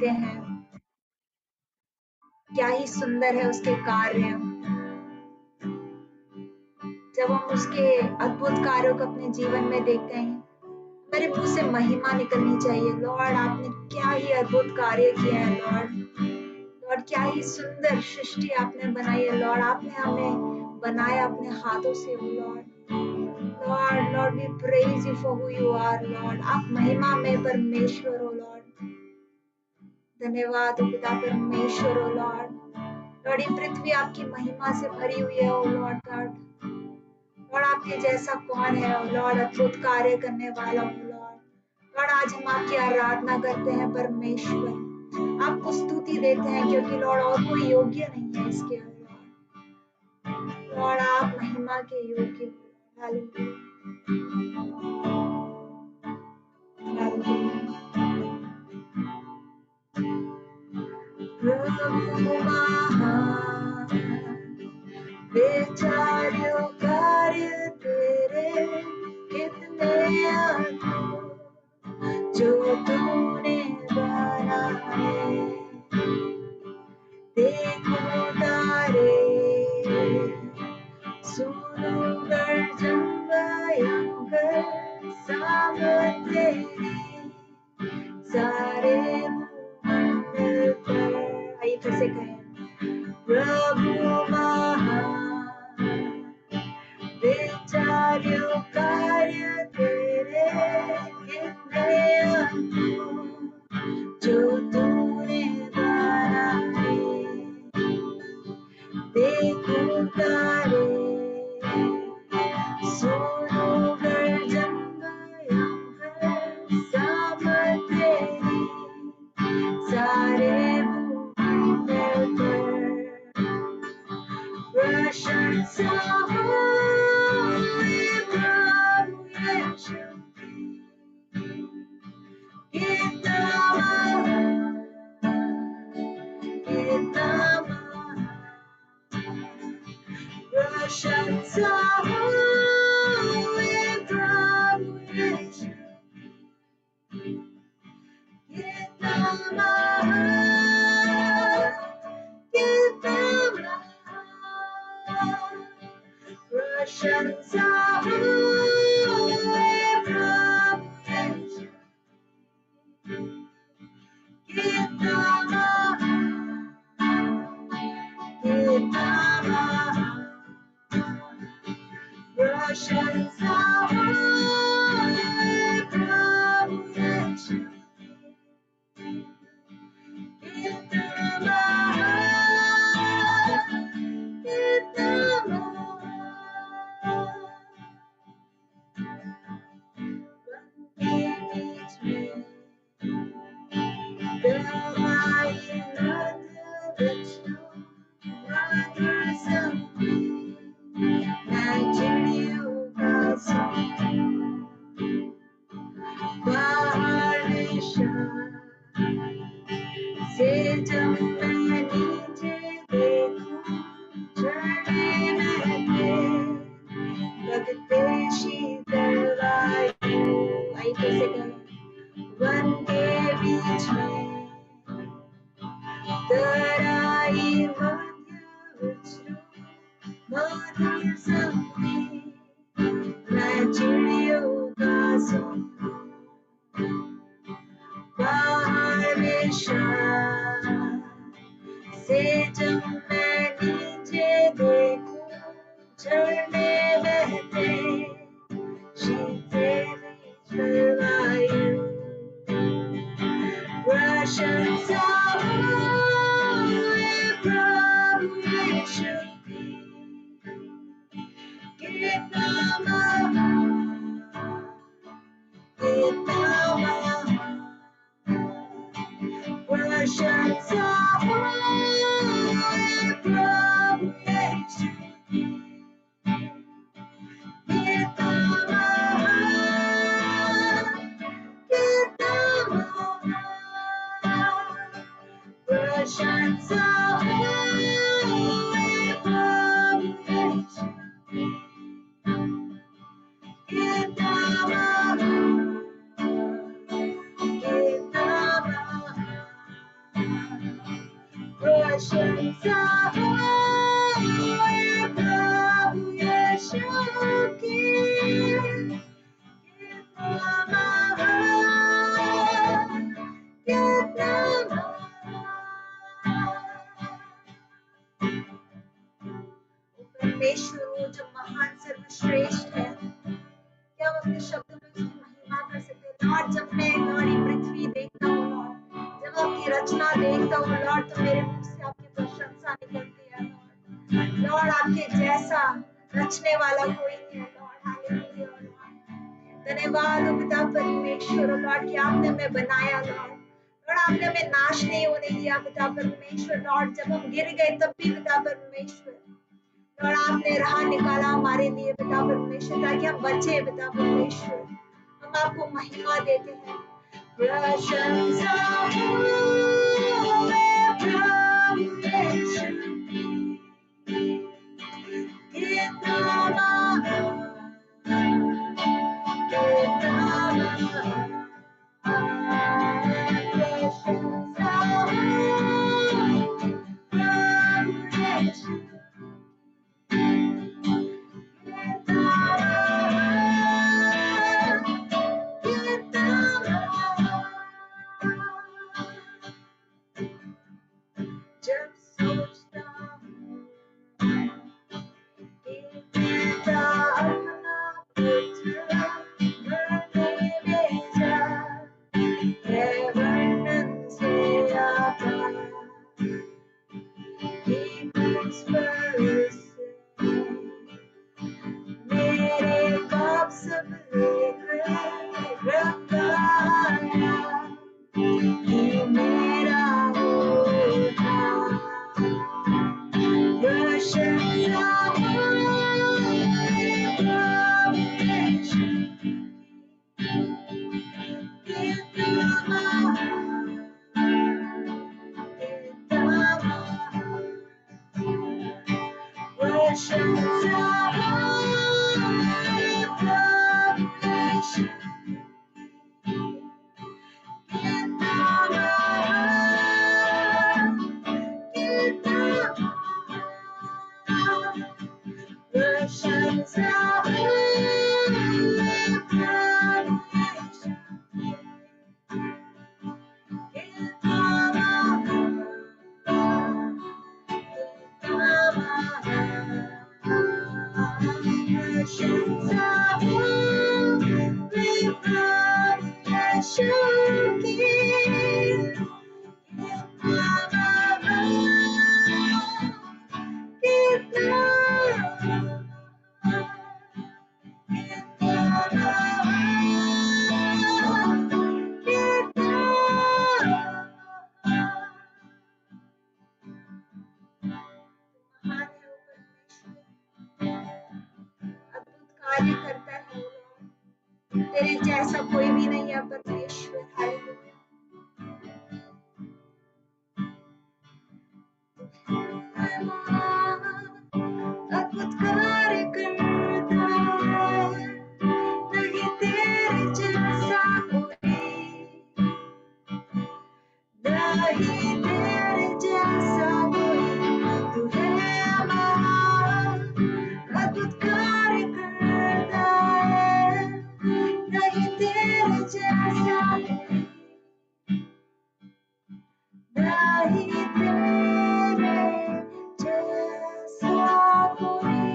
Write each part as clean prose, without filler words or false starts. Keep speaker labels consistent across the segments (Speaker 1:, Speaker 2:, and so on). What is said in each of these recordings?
Speaker 1: हैं, क्या ही सुंदर है उसके कार्य। जब हम उसके अद्भुत कार्यों को अपने जीवन में देखते हैं, हमारे मुंह से महिमा निकलनी चाहिए। लॉर्ड, आपने क्या ही अद्भुत कार्य किए हैं लॉर्ड। लॉर्ड, क्या ही सुंदर सृष्टि आपने बनाई है लॉर्ड। आपने हमें बनाया अपने हाथों से हो Lord. Lord, Lord, we praise you for who you are Lord. आप महिमा में परमेश्वर हो लॉर्ड। धन्यवाद हो पिता परमेश्वर हो लॉर्ड। लॉर्ड, ये पृथ्वी आपकी महिमा से भरी हुई है ओ लॉर्ड गॉड। लॉर्ड, आपके जैसा कौन है ओ लॉर्ड, अद्भुत कार्य करने वाला हो लॉर्ड। लॉर्ड, आज हम आपकी आराधना करते हैं परमेश्वर, आपको स्तुति देते हैं क्योंकि लॉर्ड और कोई योग्य नहीं है इसके लॉर्ड। लॉर्ड, आप महिमा के योग्य हो। Hallelujah, hallelujah. प्रभु महान, विचार्यों कार्य तेरे कितने अद्भुत, जो तूने बनाए। देखो तारे, सुनो गर्जन भयंकर, सामर्थ तेरी सारे भूमंडल पर। आइए फिर से कहें, प्रभु महान, विचार्यों कार्य तेरे कितने अद्भुत, जो तूने बनाए। देखो तारे, सुनो गर्जन भयंकर, सामर्थ तेरी सारे भूमंडल पर। प्रशंसा हो ये प्रभु यीशु की, कितना महान, कितना महान। प्रशंसा हो ये प्रभु यीशु की, कितना महान, कितना महान। प्रशंसा हो ये प्रभु यीशु की, कितना महान, कितना महान। प्रशंसा हो ये प्रभु यीशु की, कितना महान, कितना महान। उनके बीच में दवाई मध्य विष्णु मधुर संगीत, मैं चिड़ियों का संग बाहर निशान से जब मैं नीचे देखूं, झरने बहते लगते शीतल वायु। आई फिर से कहें, वन के बीच में तराई मध्य विष्णु मधुर संगीत, मैं चिड़ियों का संग बाहर निशान से जब मैं नीचे देखूं, झरने बहते शीतल वायु। प्रशंसा हो ये प्रभु यीशु की, कितना महान, कितना महान। प्रशंसा हो ये प्रभु यीशु की, कितना महान, कितना महान। प्रशंसा हो ये प्रभु यीशु की, कितना महान, कितना महान। प्रशंसा हो ये प्रभु यीशु की, कितना महान, कितना महान। परमेश्वर वो जो महान सर्वश्रेष्ठ है, क्या हम अपने शब्दों में उसकी महिमा कर सकते हैं? लॉर्ड, जब मैं लॉर्ड ये पृथ्वी देखता हूँ लॉर्ड, जब आपकी रचना देखता हूँ लॉर्ड, तो मेरे मुंह से आपकी प्रशंसा निकलती है लॉर्ड। लॉर्ड, आपके जैसा रचने वाला कोई नहीं है लॉर्ड। Hallelujah Lord. धन्यवाद हो पिता परमेश्वर लॉर्ड कि आपने हमें बनाया लॉर्ड। लॉर्ड, आपने हमें नाश नहीं होने दिया पिता परमेश्वर लॉर्ड। जब हम गिर गए तब भी पिता परमेश्वर लॉर्ड आपने राह निकाला हमारे लिए पिता परमेश्वर, ताकि हम बचे पिता परमेश्वर। हम आपको महिमा देते हैं। प्रशंसा हो मैं प्रभु यीशु की, कितना महान, कितना महान। प्रशंसा हो प्रभु यीशु, जब सोचता हूँ कि पिता अपना पुत्र मरने भेजा, है वर्णन से आपार, कि मुझ पर उससे मेरे पाप सब लेकर रखा आया, कि मेरा उद्धार। प्रशंसा हो प्रभु यीशु की, कितना महान, कितना महान। प्रशंसा हो प्रभु यीशु की, कितना महान, कितना महान। प्रशंसा हो प्रभु यीशु की, कितना महान, कितना महान। प्रशंसा हो प्रभु यीशु की, कितना महान, कितना अद्भुत कार्य करता है लॉर्ड। तेरे जैसा कोई भी नहीं है परमेश्वर। हालेलुया। अद्भुत कार्य करता है, नहीं तेरे जैसा कोई, नहीं तेरे जैसा कोई। तू है महान, अद्भुत कार्य करता है, नहीं तेरे जैसा कोई, नहीं तेरे जैसा कोई।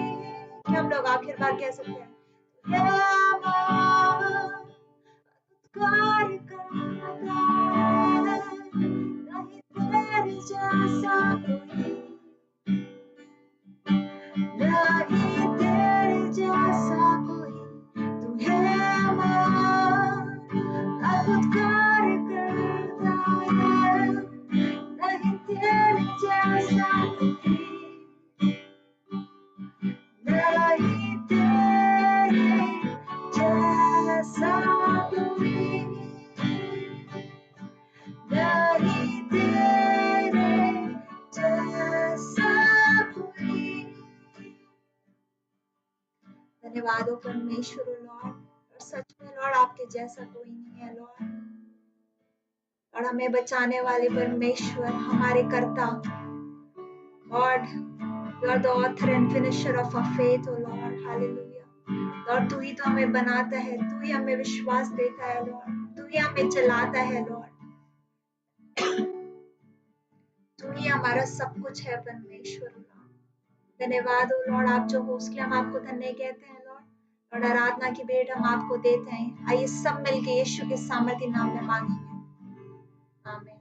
Speaker 1: क्या हम लोग आखिर बार कह सकते हैं? तू है महान, कार्य करता है, नहीं तेरे जैसा कोई, नहीं तेरे जैसा कोई। तू है महान, अद्भुत कार्य करता है, नहीं तेरे जैसा कोई, नहीं तेरे जैसा कोई, नहीं तेरे जैसा कोई। धन्यवाद हो परमेश्वर लॉर्ड। और सच में लॉर्ड आपके जैसा कोई नहीं है लॉर्ड। और हमें बचाने वाले परमेश्वर, हमारे कर्ता, Lord, you are the author and finisher of our faith, oh Lord. Hallelujah. Lord, तू ही तो हमें बनाता है, तू ही हमें विश्वास देता है Lord, तू ही हमें चलाता है Lord, तू ही हमारा सब कुछ है परमेश्वर Lord. धन्यवाद हो Lord, आप जो हो उसके लिए हम आपको धन्य कहते हैं Lord. Lord, आराधना की भेंट हम आपको देते हैं. आइए सब मिलके यीशु के सामर्थी नाम में मांगेंगे. आमीन.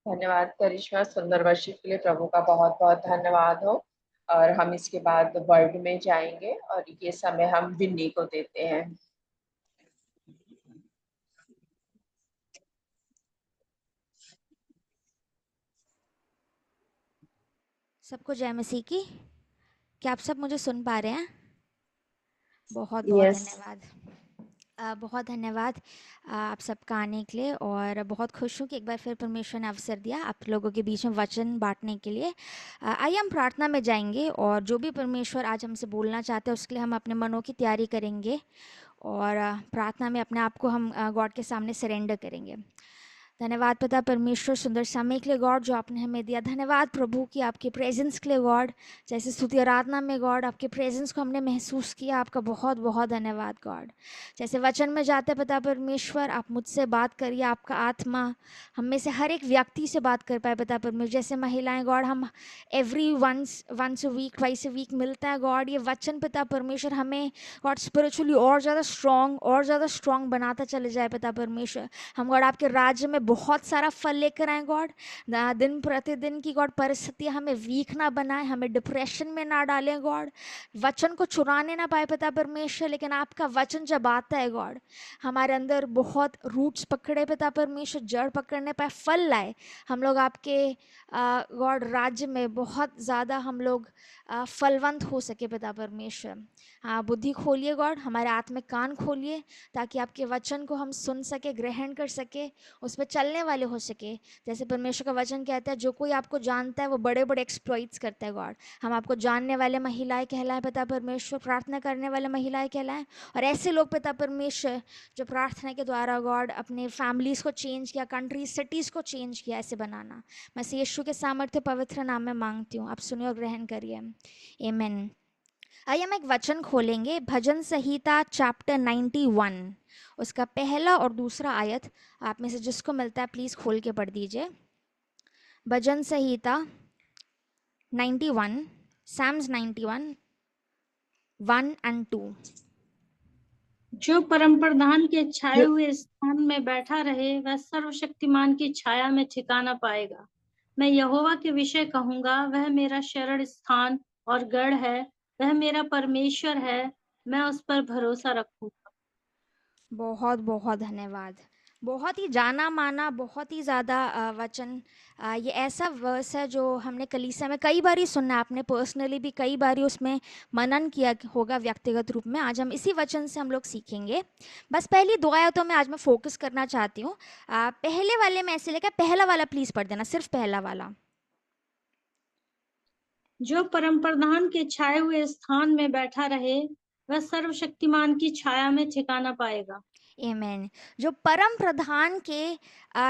Speaker 2: धन्यवाद करिश्मा, सुंदर वर्शिप के लिए प्रभु का बहुत बहुत धन्यवाद हो। और हम इसके बाद वर्ड में जाएंगे और ये समय हम विन्नी को देते हैं।
Speaker 3: सबको जय मसीह की। क्या आप सब मुझे सुन पा रहे हैं? बहुत बहुत
Speaker 2: Yes.
Speaker 3: धन्यवाद। बहुत धन्यवाद आप सबका आने के लिए, और बहुत खुश हूँ कि एक बार फिर परमेश्वर ने अवसर दिया आप लोगों के बीच में वचन बांटने के लिए। आइए हम प्रार्थना में जाएंगे, और जो भी परमेश्वर आज हमसे बोलना चाहते हैं उसके लिए हम अपने मनों की तैयारी करेंगे, और प्रार्थना में अपने आप को हम गॉड के सामने सरेंडर करेंगे। धन्यवाद पिता परमेश्वर सुंदर समय के लिए गॉड जो आपने हमें दिया। धन्यवाद प्रभु कि आपके प्रेजेंस के लिए गॉड, जैसे स्तुति आराधना में गॉड आपके प्रेजेंस को हमने महसूस किया, आपका बहुत बहुत धन्यवाद गॉड। जैसे वचन में जाते पिता परमेश्वर आप मुझसे बात करिए, आपका आत्मा हम में से हर एक व्यक्ति से बात कर पाए पिता परमेश्वर। जैसे महिलाएं गॉड हम every once a week twice a week मिलता है गॉड, ये वचन पिता परमेश्वर हमें गॉड स्पिरिचुअली और ज़्यादा स्ट्रॉन्ग बनाता चले जाए पिता परमेश्वर। हम गॉड आपके राज्य में बहुत सारा फल लेकर आए गॉड। दिन प्रतिदिन की गॉड परिस्थितियाँ हमें वीक ना बनाए, हमें डिप्रेशन में ना डालें गॉड, वचन को चुराने ना पाए पिता परमेश्वर। लेकिन आपका वचन जब आता है गॉड हमारे अंदर बहुत रूट्स पकड़े पिता परमेश्वर, जड़ पकड़ने पाए, फल लाए। हम लोग आपके गॉड राज्य में बहुत ज़्यादा हम लोग फलवंत हो सके पिता परमेश्वर। हाँ, बुद्धि खोलिए गॉड, हमारे आत्मिक कान खोलिए ताकि आपके वचन को हम सुन सके, ग्रहण कर सके, उस पर चलने वाले हो सके। जैसे परमेश्वर का वचन कहता है जो कोई आपको जानता है वो बड़े बड़े एक्सप्लॉइट्स करता है गॉड। हम आपको जानने वाले महिलाएं कहलाएं पिता परमेश्वर, प्रार्थना करने वाले महिलाएं कहलाएं, और ऐसे लोग पिता परमेश्वर जो प्रार्थना के द्वारा गॉड अपने फैमिलीज़ को चेंज किया, कंट्रीज सिटीज़ को चेंज किया, ऐसे बनाना। मैं यीशु के सामर्थ्य पवित्र नाम में मांगती हूँ, आप सुनिए और ग्रहण करिए। आमीन। आइए हम एक वचन खोलेंगे, भजन संहिता चैप्टर 91, उसका पहला और दूसरा आयत। आप में से जिसको मिलता है प्लीज़ खोल के पढ़ दीजिए। भजन संहिता 91, Psalms 91, 1 and 2।
Speaker 4: जो परम प्रधान के छाए हुए स्थान में बैठा रहे वह सर्वशक्तिमान की छाया में ठिकाना पाएगा। मैं यहोवा के विषय कहूंगा, वह मेरा शरण स्थान और गढ़ है, वह मेरा परमेश्वर है, मैं उस पर भरोसा रखूंगा।
Speaker 3: बहुत बहुत धन्यवाद। बहुत ही जाना माना, बहुत ही ज़्यादा वचन। ये ऐसा वर्स है जो हमने कलीसिया में कई बार ही सुना, आपने पर्सनली भी कई बार ही उसमें मनन किया होगा व्यक्तिगत रूप में। आज हम इसी वचन से हम लोग सीखेंगे। बस पहली दो आयतों में आज मैं फोकस करना चाहती हूँ। पहले वाले में ऐसे लेकर पहला वाला प्लीज़ पढ़ देना, सिर्फ पहला वाला।
Speaker 4: जो परम प्रधान के छाए हुए स्थान में बैठा रहे वह सर्वशक्तिमान की छाया में ठिकाना पाएगा।
Speaker 3: आमीन। जो परम प्रधान के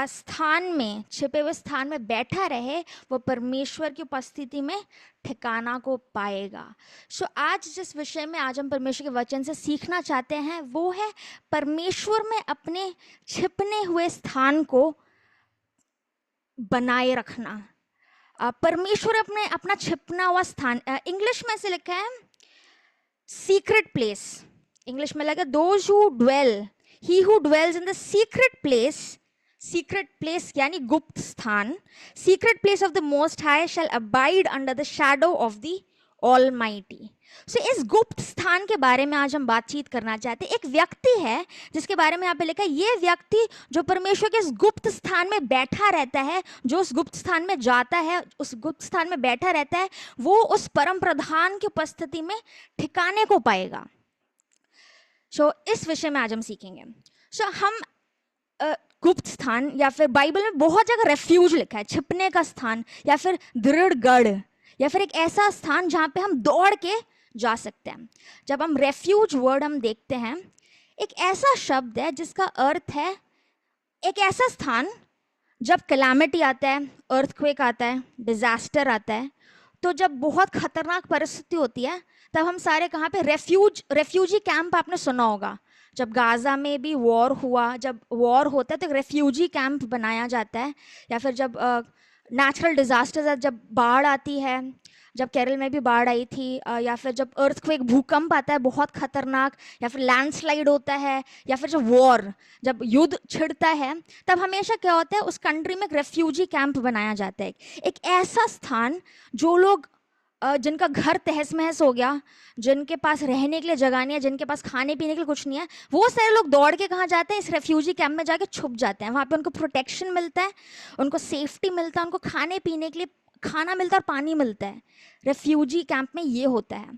Speaker 3: स्थान में, छिपे हुए स्थान में बैठा रहे वो परमेश्वर की उपस्थिति में ठिकाना को पाएगा। सो आज जिस विषय में आज हम परमेश्वर के वचन से सीखना चाहते हैं वो है परमेश्वर में अपने छिपने हुए स्थान को बनाए रखना। परमेश्वर अपने अपना छिपना हुआ स्थान, इंग्लिश में से लिखा है सीक्रेट प्लेस। इंग्लिश में लगा those who dwell, he who dwells in the secret place यानी गुप्त स्थान, secret place of the most high shall abide under the shadow of the almighty। So इस गुप्त स्थान के बारे में आज हम बातचीत करना चाहते हैं। एक व्यक्ति है जिसके बारे में यहाँ पे लिखा है, ये व्यक्ति जो परमेश्वर के इस गुप्त स्थान में बैठा रहता है, जो उस गुप्त स्थान में जाता है, उस गुप्त स्थान में बैठा रहता है, वो उस परम प्रधान की उपस्थिति में ठिकाने को पाएगा। इस विषय में आज हम सीखेंगे। हम गुप्त स्थान, या फिर बाइबल में बहुत जगह रेफ्यूज लिखा है, छिपने का स्थान, या फिर दृढ़ गढ़, या फिर एक ऐसा स्थान जहाँ पे हम दौड़ के जा सकते हैं। जब हम रेफ्यूज वर्ड हम देखते हैं, एक ऐसा शब्द है जिसका अर्थ है एक ऐसा स्थान जब कैलामिटी आता है, अर्थक्वेक आता है, डिजास्टर आता है, तो जब बहुत खतरनाक परिस्थिति होती है तब हम सारे कहाँ पे, रेफ्यूजी कैंप आपने सुना होगा। जब गाजा में भी वॉर हुआ, जब वॉर होता है तो रेफ्यूजी कैंप बनाया जाता है। या फिर जब नेचुरल डिजास्टर्स, जब बाढ़ आती है, जब केरल में भी बाढ़ आई थी, या फिर जब अर्थक्वेक, भूकंप आता है बहुत खतरनाक, या फिर लैंडस्लाइड होता है, या फिर जब वॉर, जब युद्ध छिड़ता है, तब हमेशा क्या होता है, उस कंट्री में एक रेफ्यूजी कैंप बनाया जाता है। एक ऐसा स्थान जो लोग जिनका घर तहस महस हो गया, जिनके पास रहने के लिए जगह नहीं है, जिनके पास खाने पीने के लिए कुछ नहीं है, वो सारे लोग दौड़ के कहाँ जाते हैं, इस रेफ्यूजी कैंप में जाके छुप जाते हैं। वहाँ पे उनको प्रोटेक्शन मिलता है, उनको सेफ्टी मिलता है, उनको खाने पीने के लिए खाना मिलता है और पानी मिलता है। रेफ्यूजी कैंप में ये होता है।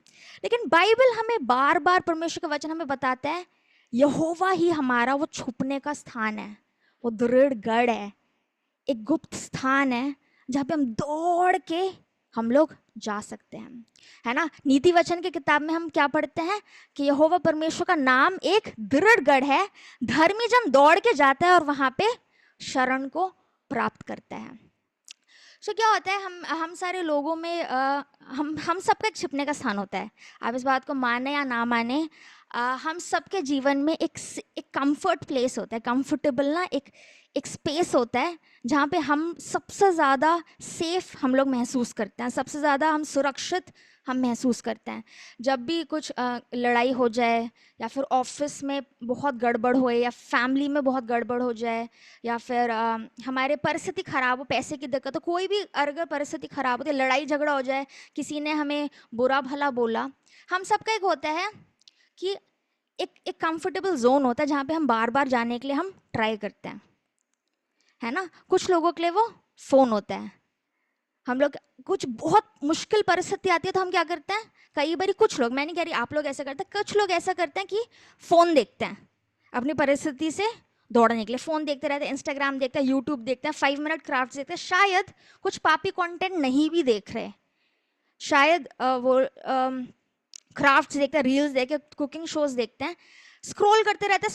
Speaker 3: लेकिन बाइबल हमें बार बार, परमेश्वर का वचन हमें बताता है, यहोवा ही हमारा वो छुपने का स्थान है, वो दृढ़ गढ़ है, एक गुप्त स्थान है जहाँ पे हम दौड़ के हम लोग जा सकते हैं, है ना। नीति वचन की किताब में हम क्या पढ़ते हैं कि यहोवा परमेश्वर का नाम एक दृढ़ गढ़ है, धर्मी जन दौड़ के जाता है और वहां पे शरण को प्राप्त करता है। सो क्या होता है, हम सारे लोगों में हम सबका एक छिपने का स्थान होता है। आप इस बात को माने या ना माने, हम सबके जीवन में एक कंफर्ट प्लेस होता है, कंफर्टेबल ना, एक स्पेस होता है जहाँ पे हम सबसे ज़्यादा सेफ हम लोग महसूस करते हैं, सबसे ज़्यादा हम सुरक्षित हम महसूस करते हैं। जब भी कुछ लड़ाई हो जाए, या फिर ऑफिस में बहुत गड़बड़ होए, या फैमिली में बहुत गड़बड़ हो जाए, या फिर हमारे परिस्थिति ख़राब हो, पैसे की दिक्कत हो, कोई भी अगर परिस्थिति ख़राब होती है, लड़ाई झगड़ा हो जाए, किसी ने हमें बुरा भला बोला, हम सबका एक होता है कि एक कंफर्टेबल जोन होता है जहाँ पे हम बार बार जाने के लिए हम ट्राई करते हैं, है ना। कुछ लोगों के लिए वो फ़ोन होता है। हम लोग कुछ बहुत मुश्किल परिस्थिति आती है तो हम क्या करते हैं, कई बार कुछ लोग, मैं नहीं कह रही आप लोग ऐसा करते हैं, कुछ लोग ऐसा करते हैं कि फ़ोन देखते हैं अपनी परिस्थिति से दौड़ने के लिए, फ़ोन देखते रहते हैं, इंस्टाग्राम देखते हैं, यूट्यूब देखते हैं, 5 मिनट क्राफ्ट देखते हैं, शायद कुछ पापी कंटेंट नहीं भी देख रहे, शायद वो क्राफ्ट्स देखते हैं, रील्स देखते, कुकिंग शोज देखते हैं, स्क्रॉल करते रहते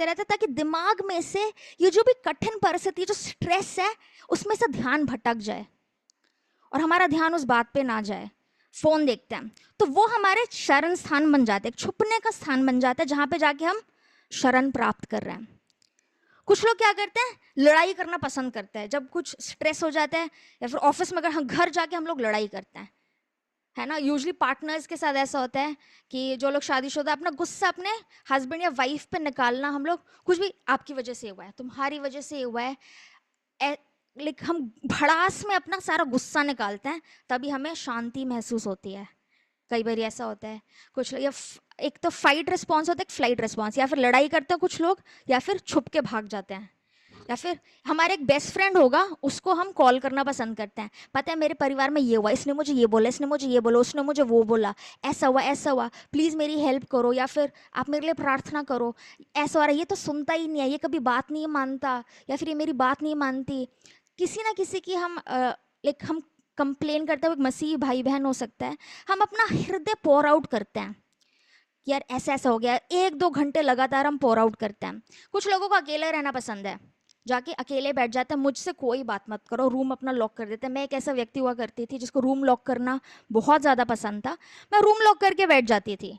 Speaker 3: हैं, ताकि दिमाग में से ये जो भी कठिन परिस्थिति, जो स्ट्रेस है, उसमें से ध्यान भटक जाए और हमारा ध्यान उस बात पे ना जाए। फोन देखते हैं तो वो हमारे शरण स्थान बन जाते हैं, छुपने का स्थान बन जाता है, जहाँ पे जाके हम शरण प्राप्त कर रहे हैं। कुछ लोग क्या करते हैं, लड़ाई करना पसंद करते हैं। जब कुछ स्ट्रेस हो जाता है या फिर ऑफिस में, अगर हम घर जाके हम लोग लड़ाई करते हैं, है ना। यूजली पार्टनर्स के साथ ऐसा होता है कि जो लोग शादीशुदा, अपना गुस्सा अपने हस्बैंड या वाइफ पे निकालना, हम लोग कुछ भी आपकी वजह से हुआ है, तुम्हारी वजह से हुआ है, लाइक हम भड़ास में अपना सारा गुस्सा निकालते हैं, तभी हमें शांति महसूस होती है। कई बार ऐसा होता है, कुछ लोग एक तो फाइट रिस्पॉन्स होता है, एक फ्लाइट रिस्पॉन्स, या फिर लड़ाई करते हैं कुछ लोग, या फिर छुप के भाग जाते हैं, या फिर हमारे एक बेस्ट फ्रेंड होगा, उसको हम कॉल करना पसंद करते हैं। पता है मेरे परिवार में ये हुआ, इसने मुझे ये बोला, इसने मुझे ये बोला, उसने मुझे वो बोला, ऐसा हुआ, प्लीज़ मेरी हेल्प करो, या फिर आप मेरे लिए प्रार्थना करो, ऐसा हो रहा है, ये तो सुनता ही नहीं है, ये कभी बात नहीं मानता, या फिर ये मेरी बात नहीं मानती। किसी ना किसी की हम हम कंप्लेन करते हैं, एक मसीह भाई बहन हो सकता है, हम अपना हृदय पोर आउट करते हैं, यार ऐसा ऐसा हो गया, 1-2 घंटे लगातार हम पोर आउट करते हैं। कुछ लोगों को अकेले रहना पसंद है, जाके अकेले बैठ जाते हैं, मुझसे कोई बात मत करो, रूम अपना लॉक कर देते हैं। मैं एक ऐसा व्यक्ति हुआ करती थी जिसको रूम लॉक करना बहुत ज़्यादा पसंद था। मैं रूम लॉक करके बैठ जाती थी,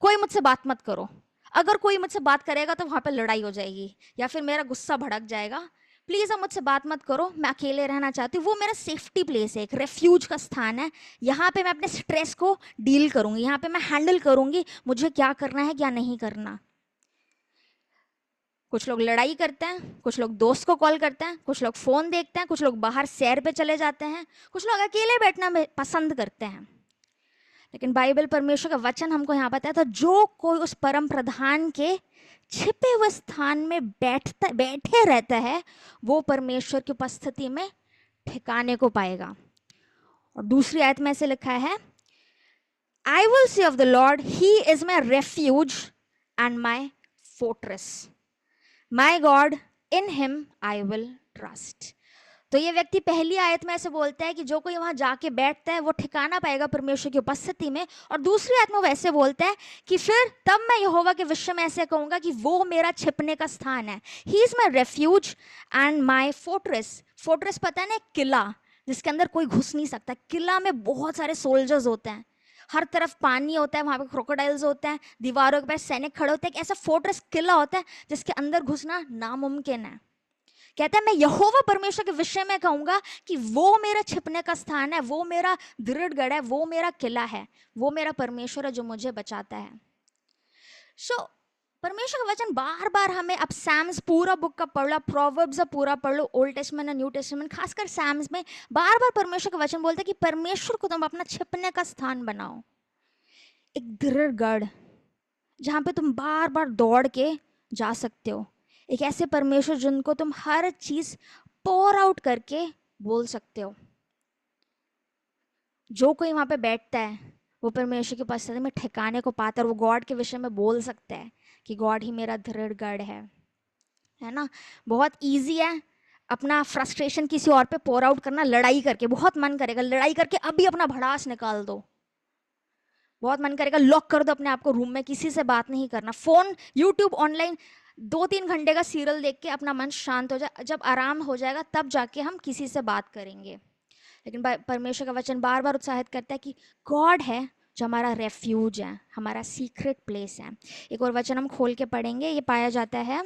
Speaker 3: कोई मुझसे बात मत करो, अगर कोई मुझसे बात करेगा तो वहाँ पर लड़ाई हो जाएगी या फिर मेरा गुस्सा भड़क जाएगा, प्लीज़ आप मुझसे बात मत करो, मैं अकेले रहना चाहती हूँ। वो मेरा सेफ्टी प्लेस है, एक रेफ्यूज का स्थान है, यहाँ पे मैं अपने स्ट्रेस को डील करूँगी, यहाँ पे मैं हैंडल करूँगी मुझे क्या करना है क्या नहीं करना। कुछ लोग लड़ाई करते हैं, कुछ लोग दोस्त को कॉल करते हैं, कुछ लोग फ़ोन देखते हैं, कुछ लोग बाहर सैर पे चले जाते हैं, कुछ लोग अकेले बैठना पसंद करते हैं। लेकिन बाइबल, परमेश्वर का वचन हमको यहाँ बताया था, जो कोई उस परम प्रधान के छिपे हुए स्थान में बैठे रहता है, वो परमेश्वर की उपस्थिति में ठिकाने को पाएगा। और दूसरी आयत में ऐसे लिखा है, I will say of the Lord, he is my refuge and my fortress, my God, in him I will trust. तो ये व्यक्ति पहली आयत में ऐसे बोलता है कि जो कोई वहां जाके बैठता है वो ठिकाना पाएगा परमेश्वर की उपस्थिति में, और दूसरी आयत में वैसे बोलता है कि फिर तब मैं यहोवा के विषय में ऐसे कहूंगा कि वो मेरा छिपने का स्थान है। He is my refuge and my fortress. Fortress पता है ना, किला जिसके अंदर कोई घुस नहीं सकता। किला में बहुत सारे सोल्जर्स होते हैं, हर तरफ पानी होता है, वहां पे क्रोकोडाइल्स होते हैं, दीवारों के पास सैनिक खड़े होते हैं। ऐसा फोर्ट्रेस किला होता है जिसके अंदर घुसना नामुमकिन है। कहता है मैं यहोवा परमेश्वर के विषय में कहूंगा कि वो मेरा छिपने का स्थान है, वो मेरा दृढ़गढ़ है, वो मेरा किला है, वो मेरा परमेश्वर है जो मुझे बचाता है। सो परमेश्वर का वचन बार बार हमें, अब सैम्स पूरा बुक का पढ़ लो, प्रोवर्ब्स पूरा पढ़ लो, ओल्ड टेस्टमेंट और न्यू टेस्टमेंट, खासकर सैम्स में बार बार परमेश्वर का वचन बोलता है कि परमेश्वर को तुम अपना छिपने का स्थान बनाओ, एक दृढ़गढ़ जहाँ पे तुम बार बार दौड़ के जा सकते हो, एक ऐसे परमेश्वर जिनको तुम हर चीज पोर आउट करके बोल सकते हो। जो कोई वहां पे बैठता है वो परमेश्वर के पास में ठिकाने को पाता है, वो गॉड के विषय में बोल सकता है कि गॉड ही मेरा दृढ़गढ़ है ना। बहुत इजी है अपना फ्रस्ट्रेशन किसी और पे पोर आउट करना, लड़ाई करके। बहुत मन करेगा लड़ाई करके अभी अपना भड़ास निकाल दो, बहुत मन करेगा लॉक कर दो अपने आप को रूम में, किसी से बात नहीं करना, फोन यूट्यूब ऑनलाइन 2-3 घंटे का सीरियल देख के अपना मन शांत हो जाए, जब आराम हो जाएगा तब जाके हम किसी से बात करेंगे। लेकिन परमेश्वर का वचन बार बार उत्साहित करता है कि गॉड है जो हमारा रेफ्यूज है, हमारा सीक्रेट प्लेस है। एक और वचन हम खोल के पढ़ेंगे, ये पाया जाता है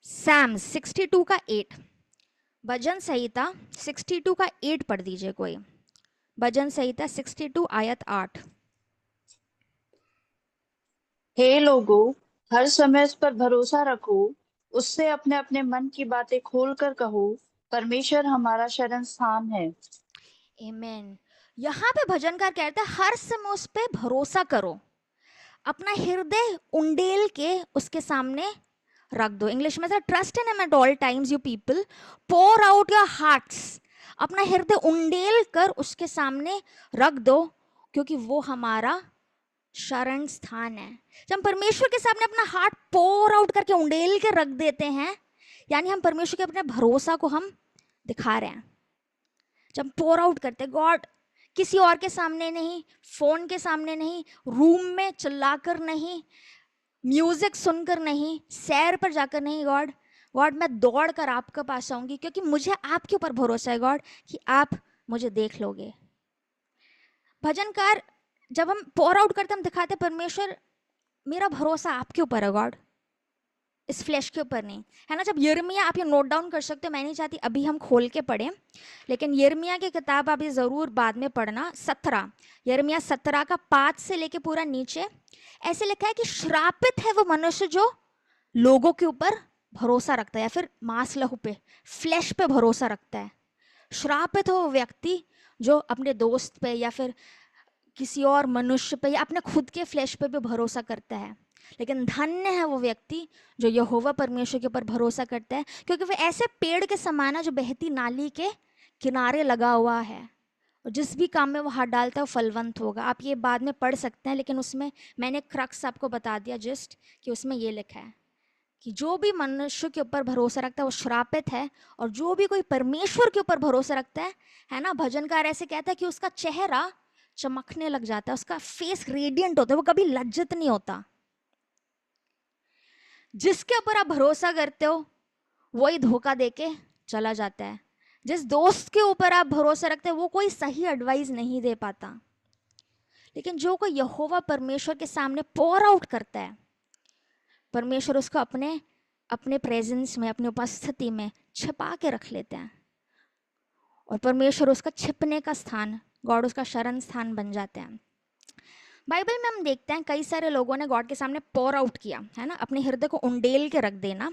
Speaker 3: सैम 62 का 8। भजन संहिता 62 का 8 पढ़ दीजिए कोई। भजन संहिता 62 आयत 8।
Speaker 5: हे लोगों, हर समय उस पर भरोसा रखो, उससे अपने अपने मन की बातें खोल कर कहो, परमेश्वर हमारा शरण स्थान है।
Speaker 3: आमीन। यहाँ पे भजनकार कहता है हर समय उस पे भरोसा करो, अपना हृदय उंडेल के उसके सामने रख दो। इंग्लिश में trust in him at all times you people, pour out your hearts. अपना हृदय उंडेल कर उसके सामने रख दो, क्योंकि वो हमारा शरण स्थान है। जब हम परमेश्वर के सामने अपना हार्ट पोर आउट करके उंडेल के रख देते हैं, यानी हम परमेश्वर के अपने भरोसा को हम दिखा रहे हैं। जब पोर आउट करते, गॉड किसी और के सामने नहीं, फोन के सामने नहीं, रूम में चिल्लाकर नहीं, म्यूजिक सुनकर नहीं, सैर पर जाकर नहीं, गॉड मैं दौड़ कर आपके पास आऊंगी, क्योंकि मुझे आपके ऊपर भरोसा है गॉड कि आप मुझे देख लोगे। भजनकार जब हम पोर आउट करते, हम दिखाते परमेश्वर मेरा भरोसा आपके ऊपर है गॉड, इस फ्लैश के ऊपर नहीं, है ना। जब यिर्मयाह, आप ये नोट डाउन कर सकते हो, मैं नहीं चाहती अभी हम खोल के पढ़ें, लेकिन यिर्मयाह की किताब आप ये ज़रूर बाद में पढ़ना। 17 यिर्मयाह 17 का 5 से लेके पूरा नीचे ऐसे लिखा है कि श्रापित है वो मनुष्य जो लोगों के ऊपर भरोसा रखता है, या फिर मांस लहू पे, फ्लैश पे भरोसा रखता है। श्रापित हो वो व्यक्ति जो अपने दोस्त पे या फिर किसी और मनुष्य पे या अपने खुद के फ्लैश पे भी भरोसा करता है। लेकिन धन्य है वो व्यक्ति जो यहोवा परमेश्वर के ऊपर भरोसा करता है, क्योंकि वो ऐसे पेड़ के समान है जो बहती नाली के किनारे लगा हुआ है, और जिस भी काम में वो हाथ डालता है वो फलवंत होगा। आप ये बाद में पढ़ सकते हैं, लेकिन उसमें मैंने क्रक्स आपको बता दिया जस्ट, कि उसमें ये लिखा है कि जो भी मनुष्य के ऊपर भरोसा रखता है वो श्रापित है, और जो भी कोई परमेश्वर के ऊपर भरोसा रखता है ना, भजनकार ऐसे कहता है कि उसका चेहरा चमकने लग जाता है, उसका फेस रेडिएंट होता है, वो कभी लज्जित नहीं होता। जिसके ऊपर आप भरोसा करते हो वही धोखा देके चला जाता है। जिस दोस्त के ऊपर आप भरोसा रखते हो वो कोई सही एडवाइस नहीं दे पाता। लेकिन जो कोई यहोवा परमेश्वर के सामने पोर आउट करता है, परमेश्वर उसको अपने अपने प्रेजेंस में, अपनी उपस्थिति में छिपा के रख लेते हैं, और परमेश्वर उसका छिपने का स्थान, गॉड उसका शरण स्थान बन जाते हैं। बाइबल में हम देखते हैं कई सारे लोगों ने गॉड के सामने पोर आउट किया, है ना, अपने हृदय को उंडेल के रख देना।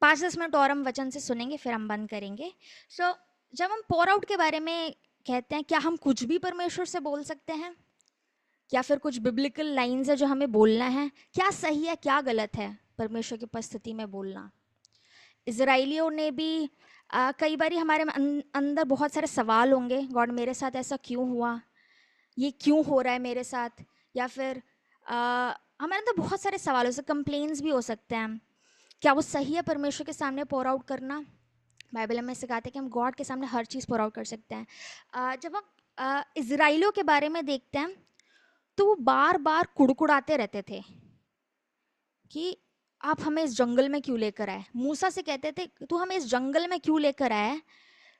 Speaker 3: 5-10 मिनट और हम वचन से सुनेंगे, फिर हम बंद करेंगे। सो जब हम पोर आउट के बारे में कहते हैं, क्या हम कुछ भी परमेश्वर से बोल सकते हैं, या फिर कुछ बिब्लिकल लाइन्स है जो हमें बोलना है, क्या सही है क्या गलत है परमेश्वर की उपस्थिति में बोलना। इजराइलियों ने भी कई बार हमारे अंदर बहुत सारे सवाल होंगे, गॉड मेरे साथ ऐसा क्यों हुआ, ये क्यों हो रहा है मेरे साथ, या फिर हमारे अंदर बहुत सारे सवाल हो सकते, कंप्लेन्स भी हो सकते हैं। क्या वो सही है परमेश्वर के सामने पोर आउट करना? बाइबल हमें सिखाते हैं कि हम गॉड के सामने हर चीज़ पोर आउट कर सकते हैं। जब हम इजराइलियों के बारे में देखते हैं तो वो बार बार कुड़कुड़ाते रहते थे कि आप हमें इस जंगल में क्यों लेकर आए। मूसा से कहते थे तू हमें इस जंगल में क्यों लेकर आए,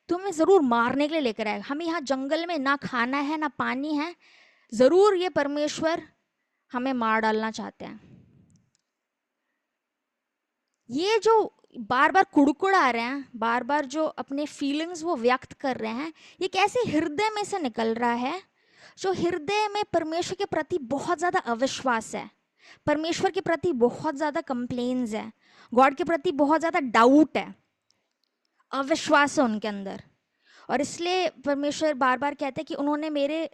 Speaker 3: तू हमें ज़रूर मारने के लिए लेकर आए, हमें यहाँ जंगल में ना खाना है ना पानी है, ज़रूर ये परमेश्वर हमें मार डालना चाहते हैं। ये जो बार बार कुड़कुड़ आ रहे हैं, बार बार जो अपने फीलिंग्स वो व्यक्त कर रहे हैं, ये कैसे हृदय में से निकल रहा है? जो हृदय में परमेश्वर के प्रति बहुत ज़्यादा अविश्वास है, परमेश्वर के प्रति बहुत ज़्यादा कंप्लेन्स है, गॉड के प्रति बहुत ज़्यादा डाउट है, अविश्वास है उनके अंदर। और इसलिए परमेश्वर बार बार कहते हैं कि उन्होंने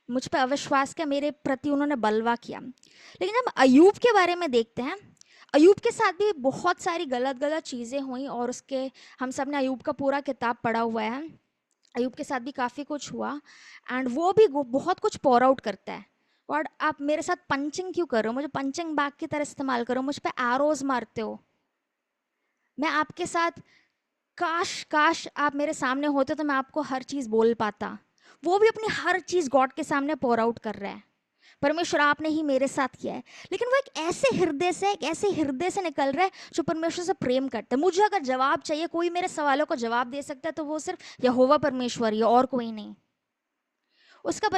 Speaker 3: मुझ पर अविश्वास किया, मेरे प्रति उन्होंने बलवा किया। लेकिन जब अय्यूब के बारे में देखते हैं, अय्यूब के साथ भी बहुत सारी गलत गलत चीज़ें हुई, और उसके हम सब ने अय्यूब का पूरा किताब पढ़ा हुआ है। अय्यूब के साथ भी काफ़ी कुछ हुआ, एंड वो भी बहुत कुछ पोर आउट करता है। गॉड आप मेरे साथ पंचिंग क्यों कर रहे हो, मुझे पंचिंग बैग की तरह इस्तेमाल करो, मुझ पर एरोज मारते हो। मैं आपके साथ काश आप मेरे सामने होते तो मैं आपको हर चीज़ बोल पाता। वो भी अपनी हर चीज़ गॉड के सामने पोर आउट कर रहा है, परमेश्वर आपने ही मेरे साथ किया है। लेकिन वो एक ऐसे हृदय से निकल रहा है जो परमेश्वर से प्रेम करता है। मुझे अगर जवाब चाहिए, कोई मेरे सवालों को जवाब दे सकता है तो वो सिर्फ यहोवा परमेश्वर ही, और कोई नहीं। उसका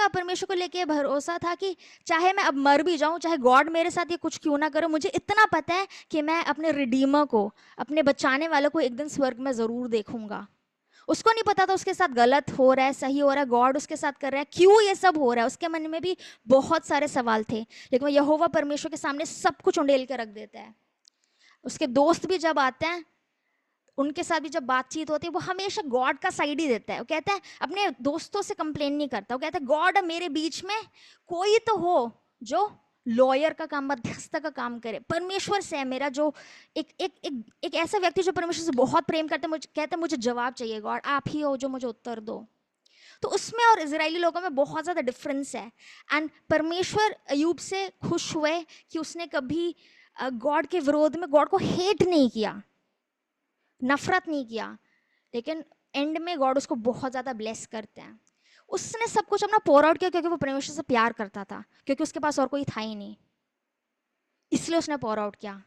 Speaker 3: परमेश्वर को लेके भरोसा था कि चाहे मैं अब मर भी जाऊं, चाहे गॉड मेरे साथ ये कुछ क्यों ना करे, मुझे इतना पता है कि मैं अपने रिडीमर को, अपने बचाने वालों को एक दिन स्वर्ग में ज़रूर देखूंगा। उसको नहीं पता था उसके साथ गलत हो रहा है, सही हो रहा है, गॉड उसके साथ कर रहा है, क्यों ये सब हो रहा है। उसके मन में भी बहुत सारे सवाल थे, लेकिन वो यहोवा परमेश्वर के सामने सब कुछ उंडेल के रख देता है। उसके दोस्त भी जब आते हैं, उनके साथ भी जब बातचीत होती है, वो हमेशा गॉड का साइड ही देता है। वो कहता है, अपने दोस्तों से कंप्लेन नहीं करता, वो कहता है गॉड मेरे बीच में कोई तो हो जो लॉयर का काम, मध्यस्थ का काम करे, परमेश्वर से है मेरा जो एक ऐसा व्यक्ति जो परमेश्वर से बहुत प्रेम करता है। मुझे कहता है मुझे जवाब चाहिए, गॉड आप ही हो जो मुझे उत्तर दो। तो उसमें और इजरायली लोगों में बहुत ज़्यादा डिफरेंस है। एंड परमेश्वर अय्यूब से खुश हुए कि उसने कभी गॉड के विरोध में गॉड को हेट नहीं किया, नफरत नहीं किया, लेकिन एंड में गॉड उसको बहुत ज़्यादा ब्लेस करते हैं। उसने सब कुछ अपना पोर आउट किया क्योंकि वो परमेश्वर से प्यार करता था, क्योंकि उसके पास और कोई था ही नहीं, इसलिए उसने पोर आउट किया।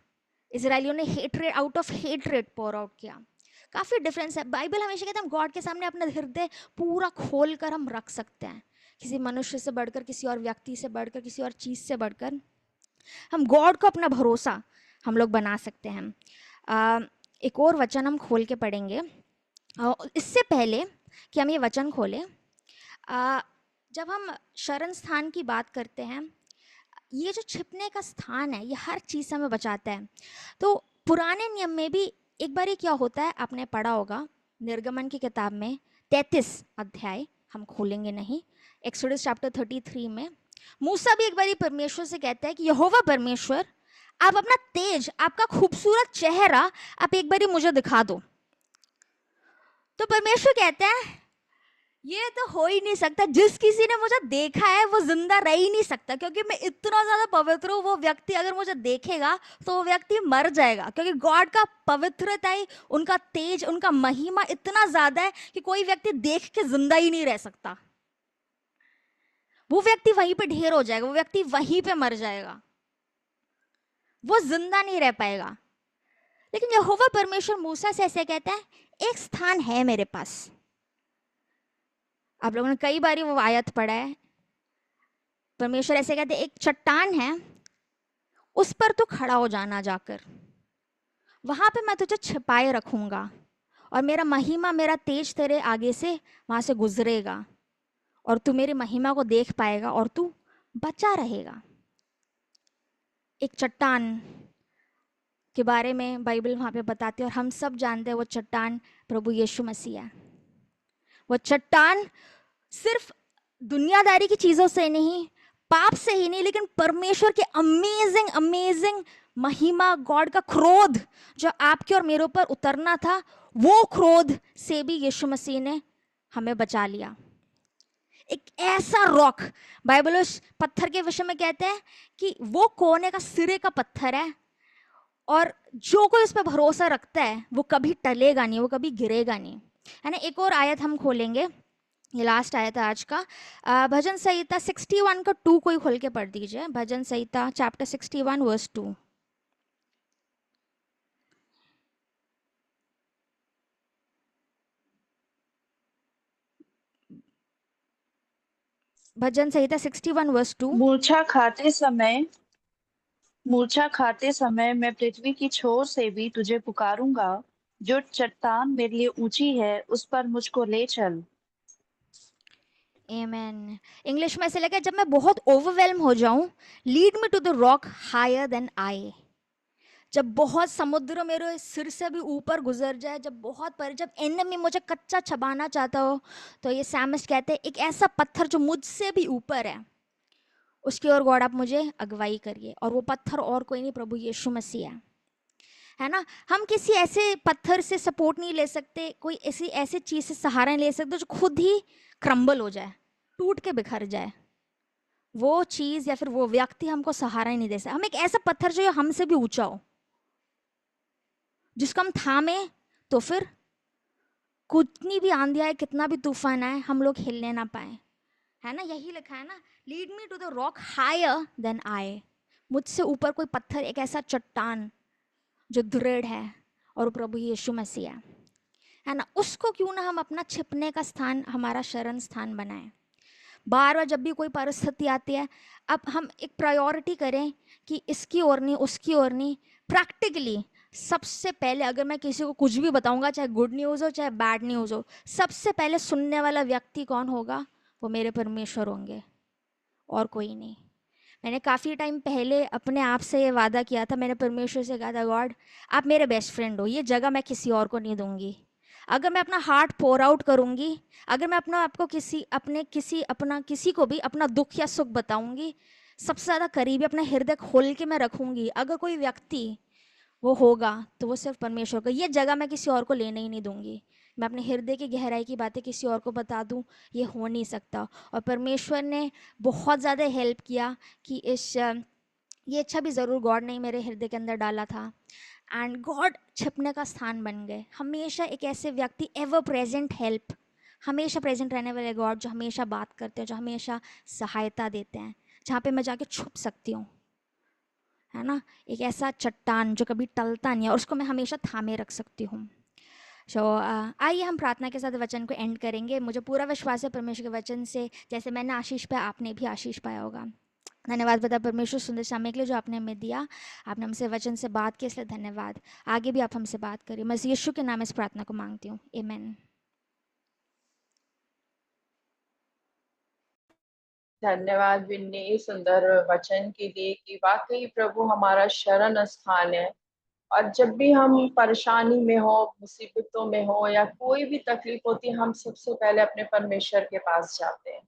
Speaker 3: इजरायलियों ने hatred, out of hatred pour out किया। काफ़ी डिफरेंस है। बाइबल हमेशा कहते हैं हम गॉड के सामने अपना हृदय पूरा खोल कर हम रख सकते हैं, किसी मनुष्य से बढ़कर, किसी और व्यक्ति से बढ़कर, किसी और चीज़ से बढ़कर हम गॉड को अपना भरोसा हम लोग बना सकते हैं। एक और वचन हम खोल के पढ़ेंगे। इससे पहले कि हम ये वचन खोलें, जब हम शरण स्थान की बात करते हैं, ये जो छिपने का स्थान है, ये हर चीज़ से हमें बचाता है। तो पुराने नियम में भी एक बार क्या होता है, आपने पढ़ा होगा निर्गमन की किताब में 33 अध्याय, हम खोलेंगे नहीं, एक्सोडस चैप्टर 33 में मूसा भी एक बार परमेश्वर से कहता है कि यहोवा परमेश्वर, आप अपना तेज, आपका खूबसूरत चेहरा आप एक बार मुझे दिखा दो। तो परमेश्वर कहता है ये तो हो ही नहीं सकता, जिस किसी ने मुझे देखा है वो जिंदा रह ही नहीं सकता, क्योंकि मैं इतना ज्यादा पवित्र हूँ। वो व्यक्ति अगर मुझे देखेगा तो वो व्यक्ति मर जाएगा, क्योंकि गॉड का पवित्रता ही, उनका तेज, उनका महिमा इतना ज्यादा है कि कोई व्यक्ति देख के जिंदा ही नहीं रह सकता। वो व्यक्ति वहीं पे ढेर हो जाएगा, वो व्यक्ति वहीं पे मर जाएगा, वो जिंदा नहीं रह पाएगा। लेकिन यहोवा परमेश्वर मूसा से ऐसे कहता है, एक स्थान है मेरे पास। आप लोगों ने कई बार वो आयत पढ़ा है। परमेश्वर ऐसे कहते हैं, एक चट्टान है, उस पर तू खड़ा हो जाना, जाकर वहां पे मैं तुझे छिपाए रखूंगा, और मेरा महिमा, मेरा तेज तेरे आगे से वहां से गुजरेगा, और तू मेरी महिमा को देख पाएगा और तू बचा रहेगा। एक चट्टान के बारे में बाइबल वहाँ पे बताती है, और हम सब जानते हैं वो चट्टान प्रभु यीशु मसीह है। वो चट्टान सिर्फ दुनियादारी की चीज़ों से नहीं, पाप से ही नहीं, लेकिन परमेश्वर के अमेजिंग महिमा, गॉड का क्रोध जो आपके और मेरे ऊपर उतरना था, वो क्रोध से भी यीशु मसीह ने हमें बचा लिया। एक ऐसा रॉक, बाइबल उस पत्थर के विषय में कहते हैं कि वो कोने का सिरे का पत्थर है, और जो कोई उस पर भरोसा रखता है वो कभी टलेगा नहीं, वो कभी गिरेगा नहीं, है ना। एक और आयत हम खोलेंगे, ये लास्ट आयत है आज का। भजन संहिता 61 का 2 कोई खोल के पढ़ दीजिए। भजन संहिता चैप्टर 61 वर्स 2। भजन संहिता 61 वर्स 2।
Speaker 5: मूर्छा खाते समय मैं पृथ्वी की छोर से भी तुझे पुकारूंगा। जो चट्टान मेरे लिए ऊंची है उस पर मुझको ले चल।
Speaker 3: आमेन। इंग्लिश में ऐसे लगा, जब मैं बहुत ओवरवेल्म हो जाऊं, lead me to the rock higher than I. जब बहुत समुद्र मेरे सिर से भी ऊपर गुजर जाए, जब एनिमी मुझे कच्चा चबाना चाहता हो, तो ये सामिस्ट कहते हैं एक ऐसा पत्थर जो मुझसे भी ऊपर है, उसकी ओर गॉड आप मुझे अगुवाई करिए। और वो पत्थर और कोई नहीं, प्रभु यीशु मसीह है ना। हम किसी ऐसे पत्थर से सपोर्ट नहीं ले सकते, कोई ऐसी चीज से सहारा नहीं ले सकते जो खुद ही क्रम्बल हो जाए, टूट के बिखर जाए। वो चीज या फिर वो व्यक्ति हमको सहारा ही नहीं दे सकता। हम एक ऐसा पत्थर जो हमसे भी ऊंचा हो, जिसको हम थामे तो फिर कितनी भी आंधी आए, कितना भी तूफान आए, हम लोग हिलने ना पाए, है ना। यही लिखा है ना, lead me to the rock higher than I. मुझसे ऊपर कोई पत्थर, एक ऐसा चट्टान जो दृढ़ है, और प्रभु यीशु मसीह है ना। उसको क्यों ना हम अपना छिपने का स्थान, हमारा शरण स्थान बनाएं। बार बार जब भी कोई परिस्थिति आती है, अब हम एक प्रायोरिटी करें कि इसकी ओर नहीं, उसकी ओर नहीं। प्रैक्टिकली सबसे पहले अगर मैं किसी को कुछ भी बताऊंगा, चाहे गुड न्यूज़ हो चाहे बैड न्यूज़ हो, सबसे पहले सुनने वाला व्यक्ति कौन होगा? वो मेरे परमेश्वर होंगे, और कोई नहीं। मैंने काफ़ी टाइम पहले अपने आप से ये वादा किया था, मैंने परमेश्वर से कहा था, गॉड आप मेरे बेस्ट फ्रेंड हो, ये जगह मैं किसी और को नहीं दूंगी। अगर मैं अपना हार्ट पोर आउट करूंगी, अगर मैं अपना आपको किसी को भी अपना दुख या सुख बताऊंगी, सबसे ज़्यादा करीबी अपना हृदय खोल के मैं रखूंगी, अगर कोई व्यक्ति वो होगा तो वो सिर्फ परमेश्वर का। ये जगह मैं किसी और को लेने ही नहीं दूंगी। मैं अपने हृदय की गहराई की बातें किसी और को बता दूं, ये हो नहीं सकता। और परमेश्वर ने बहुत ज़्यादा हेल्प किया कि ये इच्छा भी ज़रूर गॉड ने मेरे हृदय के अंदर डाला था, एंड गॉड छिपने का स्थान बन गए। हमेशा एक ऐसे व्यक्ति, एवर प्रेजेंट हेल्प, हमेशा प्रेजेंट रहने वाले गॉड, जो हमेशा बात करते हैं, जो हमेशा सहायता देते हैं, जहाँ पे मैं जाके छुप सकती हूँ, है ना। एक ऐसा चट्टान जो कभी टलता नहीं है, और उसको मैं हमेशा थामे रख सकती हूँ। सो आइए हम प्रार्थना के साथ वचन को एंड करेंगे। मुझे पूरा विश्वास है परमेश्वर के वचन से जैसे मैंने आशीष पाया, आपने भी आशीष पाया होगा। धन्यवाद बता परमेश्वर सुंदर समय के लिए जो आपने हमें दिया। आपने हमसे वचन से बात की, इसलिए धन्यवाद। आगे भी आप हमसे बात करिए। मैं यीशु के नाम में इस प्रार्थना को मांगती हूँ, आमीन।
Speaker 2: धन्यवाद विन्नी सुंदर वचन के लिए कि वाकई प्रभु हमारा शरण स्थान है। और जब भी हम परेशानी में हो, मुसीबतों में हो, या कोई भी तकलीफ होती है, हम सबसे पहले अपने परमेश्वर के पास जाते हैं,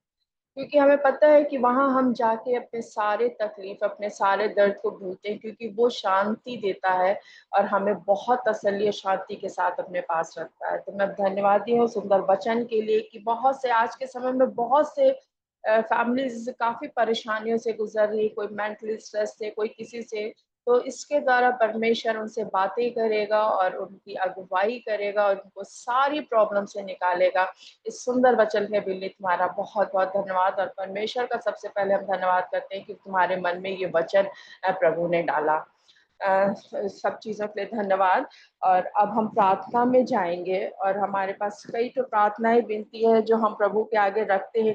Speaker 2: क्योंकि हमें पता है कि वहां हम जाके अपने सारे तकलीफ, अपने सारे दर्द को भूलते हैं, क्योंकि वो शांति देता है और हमें बहुत तसल्ली और शांति के साथ अपने पास रखता है। तो मैं धन्यवादी हूँ सुंदर वचन के लिए कि बहुत से आज के समय में बहुत से फैमिलीज काफी परेशानियों से गुजर रही, कोई मेंटली स्ट्रेस से, कोई किसी से। तो इसके द्वारा परमेश्वर उनसे बातें करेगा और उनकी अगुवाई करेगा और उनको सारी प्रॉब्लम से निकालेगा। इस सुंदर वचन के लिए तुम्हारा बहुत बहुत धन्यवाद। और परमेश्वर का सबसे पहले हम धन्यवाद करते हैं कि तुम्हारे मन में ये वचन प्रभु ने डाला। सब चीज़ों के लिए धन्यवाद। और अब हम प्रार्थना में जाएंगे, और हमारे पास कई तो प्रार्थनाएं विनती है जो हम प्रभु के आगे रखते हैं।